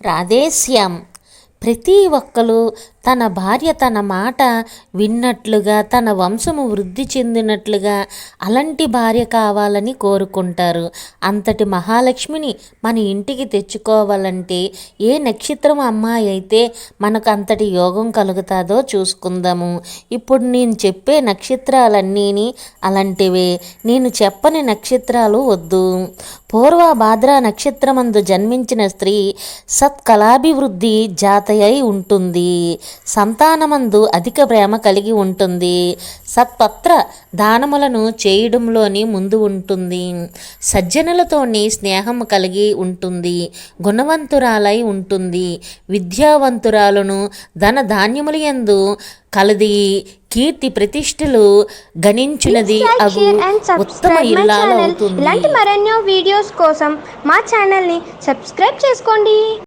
రాధేశ్యాం. ప్రతి ఒక్కరు తన భార్య తన మాట విన్నట్లుగా, తన వంశము వృద్ధి చెందినట్లుగా అలాంటి భార్య కావాలని కోరుకుంటారు. అంతటి మహాలక్ష్మిని మన ఇంటికి తెచ్చుకోవాలంటే ఏ నక్షత్రం అమ్మాయి అయితే మనకు అంతటి యోగం కలుగుతుందో చూసుకుందాము. ఇప్పుడు నేను చెప్పే నక్షత్రాలన్నీ అలాంటివే. నేను చెప్పని నక్షత్రాలు వద్దు. పూర్వభాద్ర నక్షత్రమందు జన్మించిన స్త్రీ సత్కళాభివృద్ధి జాతయై ఉంటుంది. సంతానమందు అధిక ప్రేమ కలిగి ఉంటుంది. సత్పత్ర దానములను చేయడంలోని ముందు ఉంటుంది. సజ్జనులతోని స్నేహం కలిగి ఉంటుంది. గుణవంతురాలై ఉంటుంది. విద్యావంతురాలను ధన ధాన్యముల యందు కలది. కీర్తి ప్రతిష్టలు గణించినది అగు ఉత్తమ ఇల్లాలు అవుతుంది. ఇలాంటి మరెన్నో వీడియోస్ కోసం మా ఛానల్ని సబ్స్క్రైబ్ చేసుకోండి.